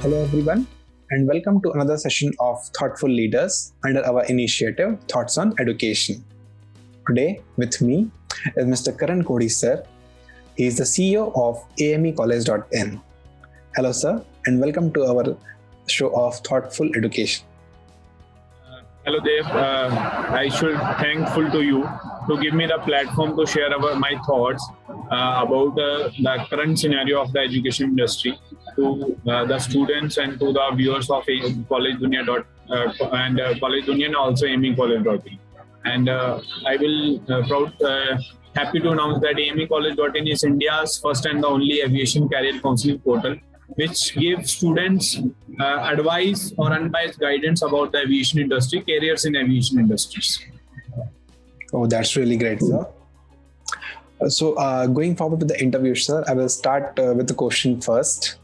Hello everyone, and welcome to another session of Thoughtful Leaders under our initiative Thoughts on Education. Today with me is Mr. Karan Kodi sir. He is the CEO of amecollege.in. Hello sir, and welcome to our show of Thoughtful Education. Hello Dev, I should thankful to you to give me the platform to share my thoughts about the current scenario of the education industry to the students and to the viewers of College Dunia and College Dunia and also amecollege.in. And I will happy to announce that amecollege.in is India's first and the only aviation career counseling portal, which gives students advice or unbiased guidance about the aviation industry, careers in aviation industries. Oh, that's really great, sir. So going forward with the interview, sir, I will start with the question first.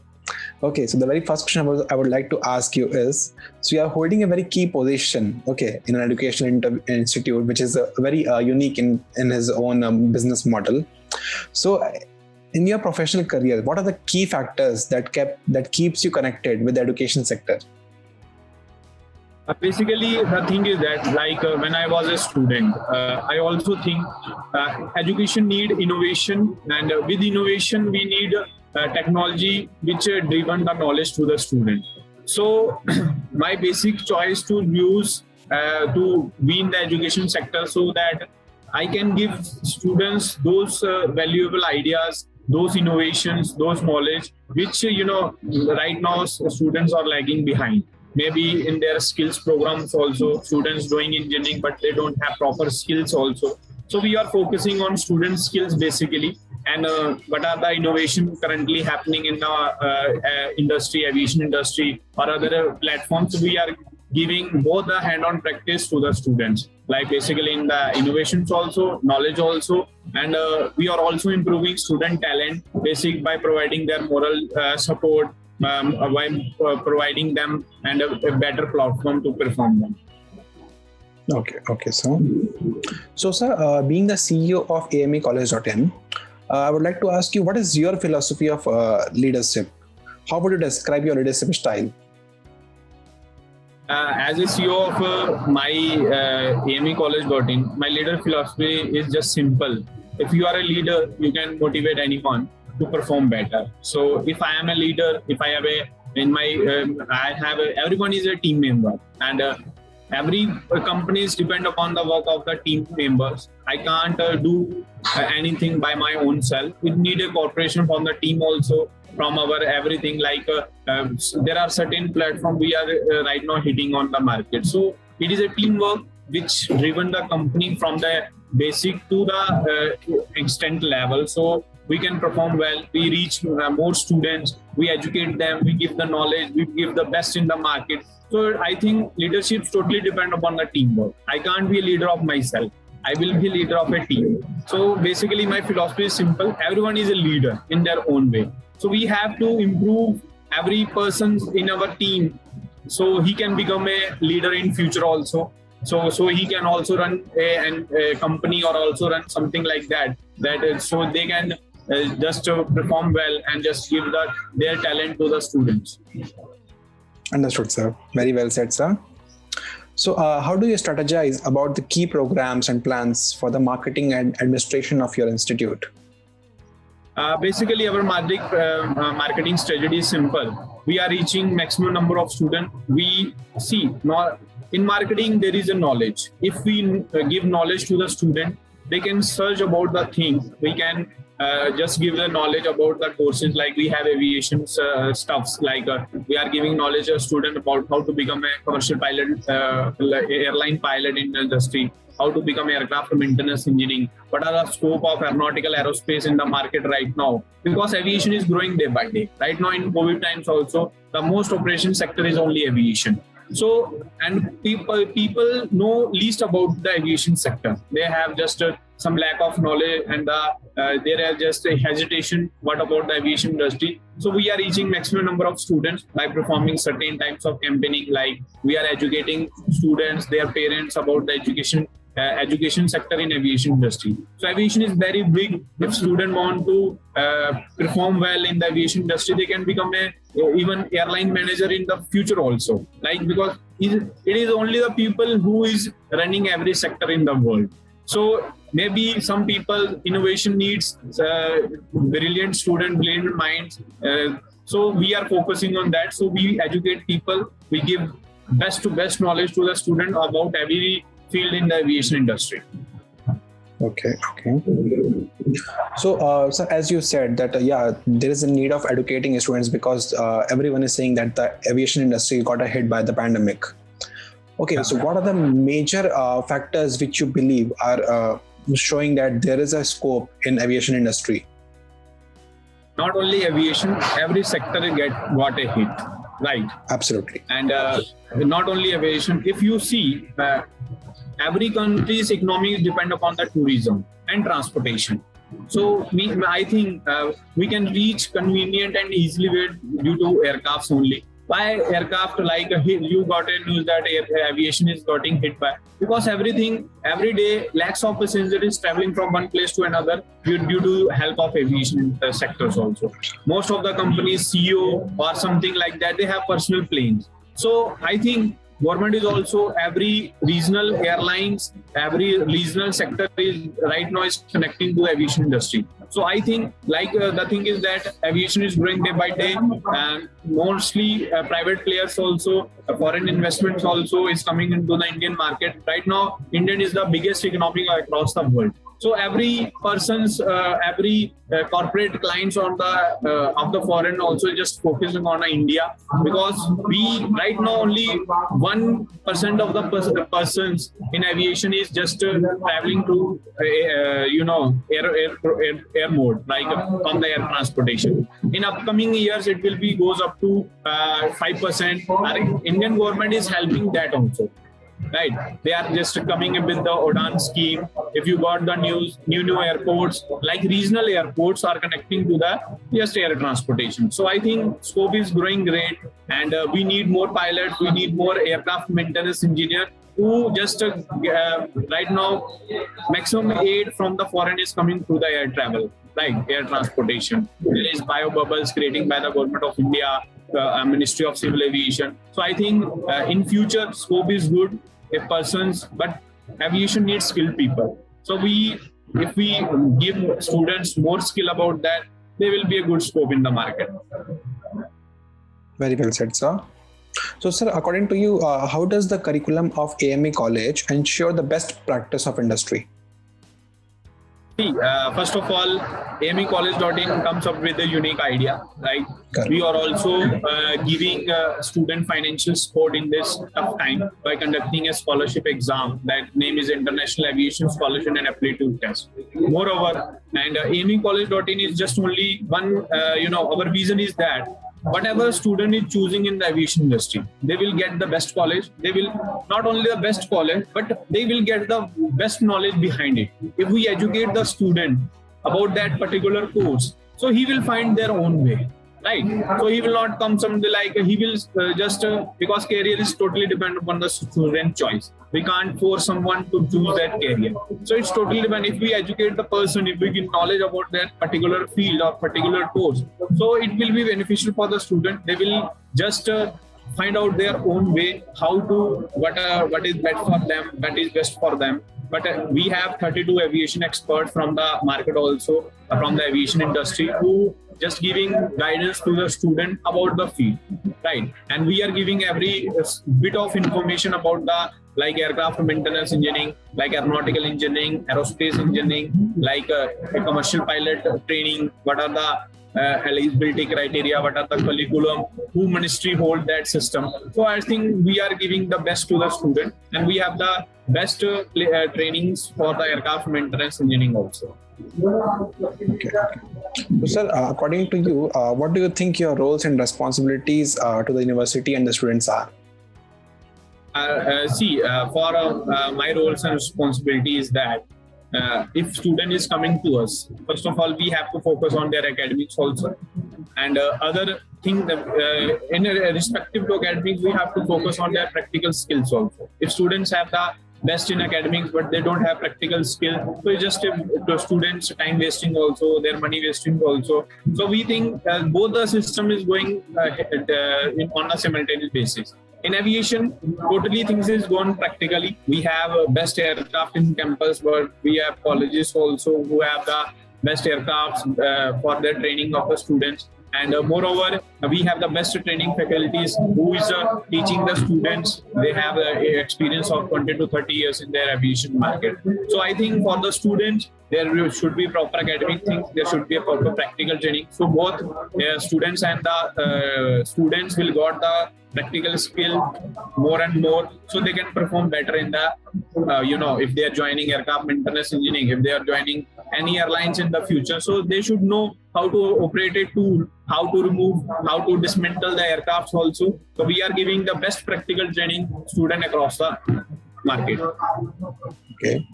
Okay, so the very first question I would like to ask you is, so you are holding a very key position, okay, in an educational institute, which is very unique in his own business model. So in your professional career, what are the key factors that keeps you connected with the education sector? Basically, the thing is that when I was a student, I also think education need innovation, and with innovation, we need technology which driven the knowledge to the student. So my basic choice to use to be in the education sector so that I can give students those valuable ideas, those innovations, those knowledge, which, right now students are lagging behind. Maybe in their skills programs also, students doing engineering, but they don't have proper skills also. So we are focusing on student skills basically, and what are the innovation currently happening in the industry, aviation industry or other platforms. We are giving both the hand-on practice to the students, like basically in the innovations also, knowledge also, and we are also improving student talent by providing their moral support, by providing them and a better platform to perform them. Okay, sir. So, sir, being the CEO of amecollege.in, I would like to ask you, what is your philosophy of leadership? How would you describe your leadership style? As a CEO of my amecollege.in, my leader philosophy is just simple. If you are a leader, you can motivate anyone to perform better. So if I am a leader, if I have everyone is a team member, and every companies depend upon the work of the team members. I can't do anything by my own self. We need a cooperation from the team also, from our everything. There are certain platforms we are right now hitting on the market. So it is a teamwork which driven the company from the basic to the extent level. So we can perform well, we reach more students, we educate them, we give the knowledge, we give the best in the market. So I think leadership totally depend upon the teamwork. I can't be a leader of myself. I will be a leader of a team. So basically my philosophy is simple. Everyone is a leader in their own way. So we have to improve every person in our team so he can become a leader in future also. So he can also run a company or also run something like that. So they can just perform well and just give their talent to the students. Understood, sir. Very well said, sir. So how do you strategize about the key programs and plans for the marketing and administration of your institute? Basically, our marketing strategy is simple. We are reaching maximum number of students. We see in marketing, there is a knowledge. If we give knowledge to the student, they can search about the things. We can just give the knowledge about the courses, like we have aviation stuffs, we are giving knowledge to a student about how to become a commercial pilot, airline pilot in the industry, how to become aircraft maintenance engineering, what are the scope of aeronautical aerospace in the market right now, because aviation is growing day by day. Right now in COVID times also, the most operation sector is only aviation. So, and people know least about the aviation sector. They have just some lack of knowledge, and there is just a hesitation. What about the aviation industry? So we are reaching maximum number of students by performing certain types of campaigning, like we are educating students, their parents about the education education sector in aviation industry. So aviation is very big. If students want to perform well in the aviation industry, they can become a even airline manager in the future also. Like, because it is only the people who is running every sector in the world. So maybe some people, innovation needs brilliant student, brilliant minds. So we are focusing on that. So we educate people. We give best to best knowledge to the student about every field in the aviation industry. Okay. So, sir, as you said that there is a need of educating students because everyone is saying that the aviation industry got hit by the pandemic. Okay, so what are the major factors which you believe are showing that there is a scope in aviation industry? Not only aviation, every sector got a hit, right? Absolutely. And not only aviation. If you see, every country's economy depend upon the tourism and transportation. So I think we can reach convenient and easily way due to aircrafts only. Why aircraft? Like you got a news that aviation is getting hit by, because every day lakhs of passengers is traveling from one place to another due to help of aviation sectors also. Most of the companies CEO or something like that, they have personal planes. So I think government is also, every regional airlines, every regional sector is right now is connecting to aviation industry. So I think the thing is that aviation is growing day by day, and mostly private players also, foreign investments also is coming into the Indian market. Right now, Indian is the biggest economy across the world. So every person's, every corporate clients on the of the foreign also just focusing on India, because we right now only 1% of the persons in aviation is just traveling to air mode, like from the air transportation. In upcoming years, it will be goes up to 5%. Our Indian government is helping that also. Right, they are just coming up with the UDAN scheme. If you got the news, new airports, like regional airports are connecting to the just air transportation. So I think scope is growing great, and we need more pilots, we need more aircraft maintenance engineer who just right now maximum aid from the foreign is coming through the air travel, like air transportation. There is bio bubbles creating by the government of India, Ministry of Civil Aviation. So I think in future scope is good if persons, but aviation needs skilled people. So if we give students more skill about that, there will be a good scope in the market. Very well said, sir. So, sir, according to you, how does the curriculum of AME College ensure the best practice of industry? See, first of all, amecollege.in comes up with a unique idea, right? Correct. We are also giving student financial support in this tough time by conducting a scholarship exam. That name is International Aviation Scholarship and Aptitude Test. Moreover, and amecollege.in is just only one, our vision is that whatever student is choosing in the aviation industry, they will get the best college. They will not only the best college, but they will get the best knowledge behind it. If we educate the student about that particular course, so he will find their own way, right? So he will not come something like he will because career is totally dependent upon the student choice. We can't force someone to choose that career. So it's totally dependent. If we educate the person, if we give knowledge about that particular field or particular course, so it will be beneficial for the student. They will just find out their own way, how to, what is best for them, what is best for them. But we have 32 aviation experts from the market also, from the aviation industry, who just giving guidance to the student about the field, right? And we are giving every bit of information about the like aircraft maintenance engineering, like aeronautical engineering, aerospace engineering, like a commercial pilot training, what are the eligibility criteria, what are the curriculum, who ministry hold that system. So I think we are giving the best to the student, and we have the best trainings for the aircraft maintenance engineering also. Okay. So, sir, according to you, what do you think your roles and responsibilities to the university and the students are? For my roles and responsibilities is that if student is coming to us, first of all, we have to focus on their academics also. And other thing that in respective to academics, we have to focus on their practical skills also. If students have the best in academics, but they don't have practical skill. So it's just the students time wasting also, their money wasting also. So we think both the system is going on a simultaneous basis. In aviation, totally things is gone practically. We have best aircraft in campus, but we have colleges also who have the best aircrafts for the training of the students. And moreover, we have the best training faculties who is teaching the students. They have experience of 20 to 30 years in their aviation market. So I think for the students, there should be proper academic things. There should be a proper practical training. So both students and the students will got the practical skill more and more, so they can perform better in the if they are joining aircraft maintenance engineering, if they are joining any airlines in the future, so they should know how to operate a tool, how to remove, how to dismantle the aircrafts also. So we are giving the best practical training student across the market. Okay.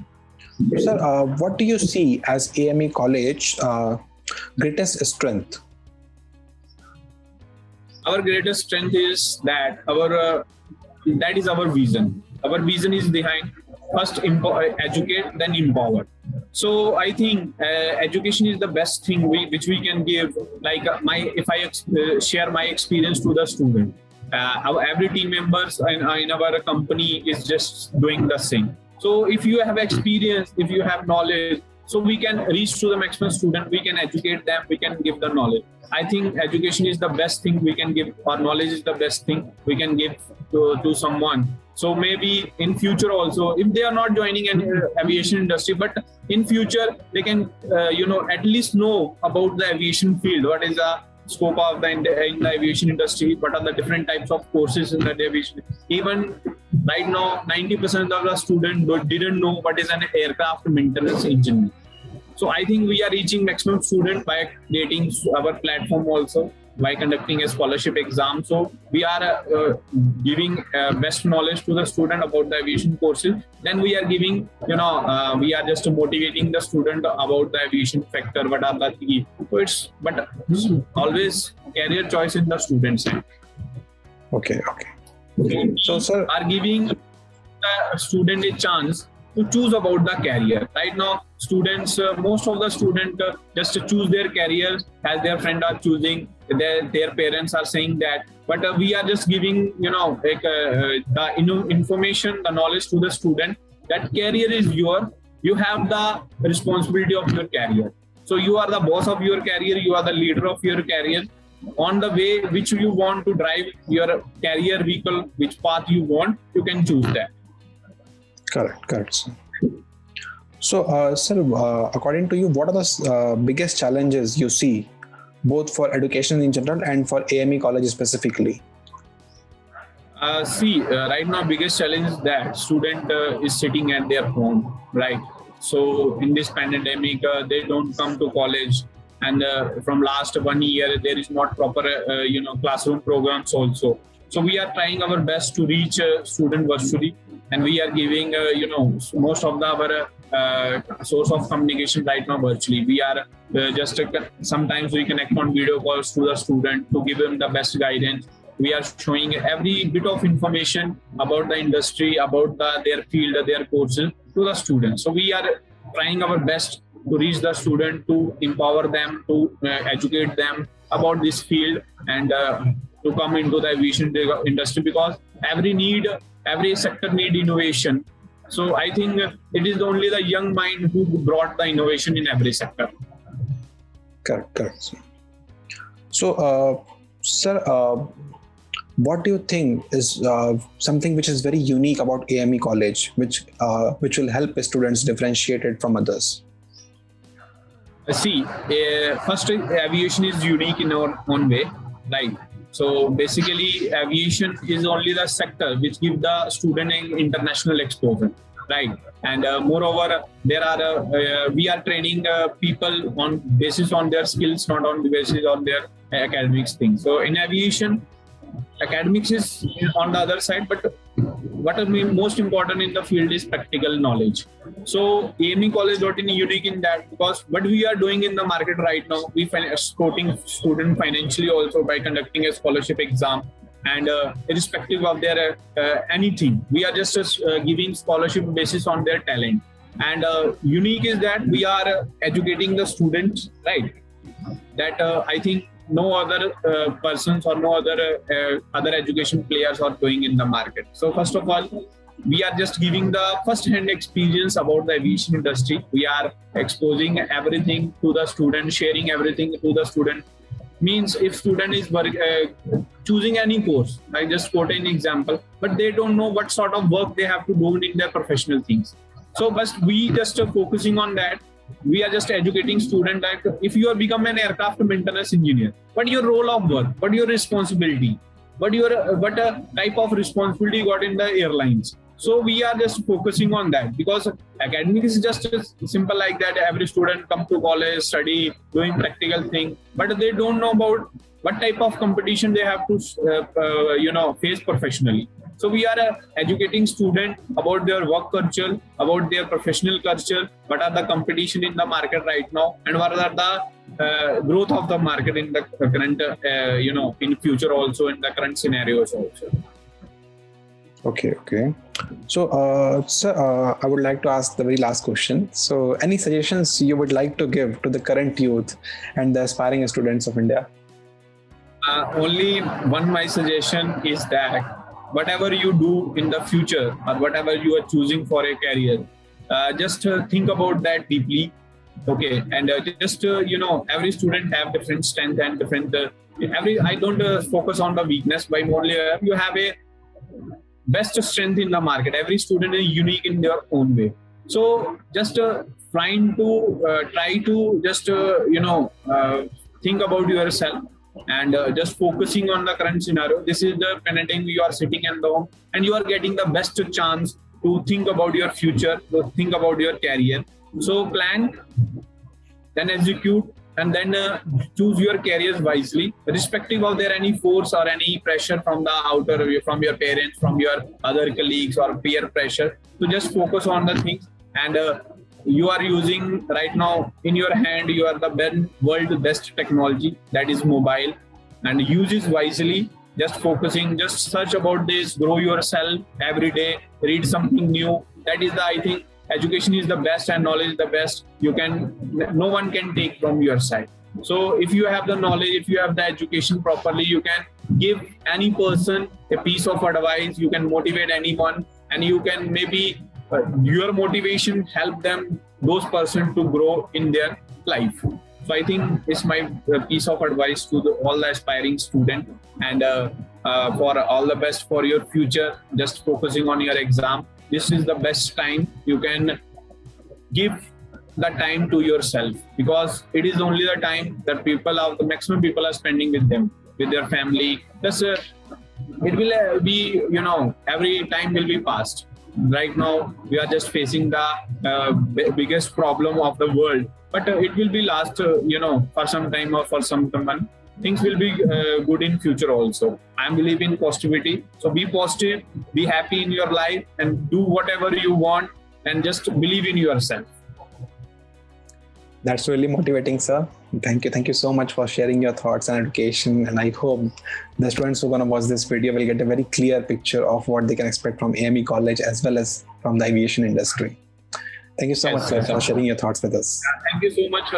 Sir, what do you see as AME College greatest strength? Our greatest strength is that that is our vision. Our vision is behind first educate, then empower. So I think education is the best thing which we can give. Like if I share my experience to the student, every team members in our company is just doing the same. So if you have experience, if you have knowledge, so we can reach to the maximum student, we can educate them, we can give the knowledge. I think education is the best thing we can give, or knowledge is the best thing we can give to someone. So maybe in future also, if they are not joining an aviation industry, but in future they can, at least know about the aviation field. What is the scope of in the aviation industry? What are the different types of courses in the aviation? Even right now, 90% of the students didn't know what is an aircraft maintenance engineer. So I think we are reaching maximum student by creating our platform also, by conducting a scholarship exam. So we are giving best knowledge to the student about the aviation courses. Then we are giving, we are just motivating the student about the aviation factor, what are the key. So but always career choice in the student side. Okay. So sir, are giving the student a chance to choose about the career. Right now, students, most of the students just choose their career as their friend are choosing. Their parents are saying that, but we are just giving, the information, the knowledge to the student that career is your. You have the responsibility of your career. So you are the boss of your career. You are the leader of your career. On the way which you want to drive your career vehicle, which path you want, you can choose that. Correct, sir. So, sir, according to you, what are the biggest challenges you see, both for education in general and for AME College specifically? Right now, biggest challenge is that student is sitting at their home, right? So in this pandemic, they don't come to college, and from last 1 year, there is not proper, classroom programs also. So we are trying our best to reach student virtually, and we are giving, most of our source of communication right now virtually. We are sometimes we connect on video calls to the student to give them the best guidance. We are showing every bit of information about the industry, about their field, their courses to the students. So we are trying our best to reach the student, to empower them, to educate them about this field, and to come into the aviation industry, because every sector need innovation. So I think it is only the young mind who brought the innovation in every sector. Correct. So, sir, what do you think is something which is very unique about AME College, which will help students differentiate it from others? First, aviation is unique in our own way, right? So basically, aviation is only the sector which gives the student an international exposure, right? And moreover, we are training people on basis on their skills, not on the basis on their academics things. So in aviation, academics is on the other side, but what is most important in the field is practical knowledge. So AME College is unique in that, because what we are doing in the market right now, we supporting student financially also by conducting a scholarship exam, and irrespective of their anything, we are just giving scholarship basis on their talent. And unique is that we are educating the students, right? That I think no other persons or no other education players are doing in the market. So first of all, we are just giving the first-hand experience about the aviation industry. We are exposing everything to the student, sharing everything to the student. Means if student is choosing any course, I just quote an example, but they don't know what sort of work they have to do in their professional things. So but we just focusing on that. We are just educating student that if you are become an aircraft maintenance engineer, what your role of work, what your responsibility, what type of responsibility you got in the airlines. So we are just focusing on that, because academic is just simple like that. Every student come to college, study, doing practical thing, but they don't know about what type of competition they have to face professionally. So we are educating students about their work culture, about their professional culture, what are the competition in the market right now, and what are the growth of the market in the current, in future also, in the current scenarios also. Okay. So, sir, I would like to ask the very last question. So, any suggestions you would like to give to the current youth and the aspiring students of India? Only one my suggestion is that whatever you do in the future or whatever you are choosing for a career, just think about that deeply. Okay, and every student have different strength and different. I don't focus on the weakness, but only you have a best strength in the market. Every student is unique in their own way. So just try to just think about yourself and just focusing on the current scenario. This is the parenting. You are sitting at home and you are getting the best chance to think about your future, to think about your career. So plan, then execute, and then choose your careers wisely, irrespective of there any force or any pressure from the outer, from your parents, from your other colleagues or peer pressure. So just focus on the things, and you are using right now in your hand, you are the world best technology, that is mobile, and use it wisely. Just focusing, just search about this, grow yourself every day, read something new. That is the, I think, education is the best and knowledge is the best. No one can take from your side. So if you have the knowledge, if you have the education properly, you can give any person a piece of advice, you can motivate anyone, and you can maybe your motivation help those person to grow in their life. So I think it's my piece of advice to all the aspiring student, and for all the best for your future, just focusing on your exam. This is the best time you can give the time to yourself, because it is only the time that the maximum people are spending with them, with their family. Just it will be, every time will be past. Right now, we are just facing the biggest problem of the world, but it will be last, for some time or for some time. Things will be good in future also. I believe in positivity. So be positive, be happy in your life, and do whatever you want, and just believe in yourself. That's really motivating, sir. Thank you so much for sharing your thoughts and education. And I hope the students who are going to watch this video will get a very clear picture of what they can expect from AME College as well as from the aviation industry. Thank you so much, sir, for sharing your thoughts with us. Thank you so much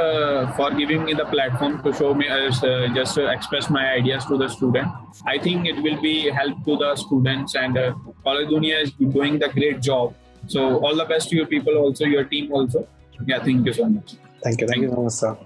for giving me the platform to show me, just express my ideas to the student. I think it will be help to the students, and College Dunia is doing the great job. So all the best to your people also, your team also. Yeah, thank you so much. Thank you so much, sir.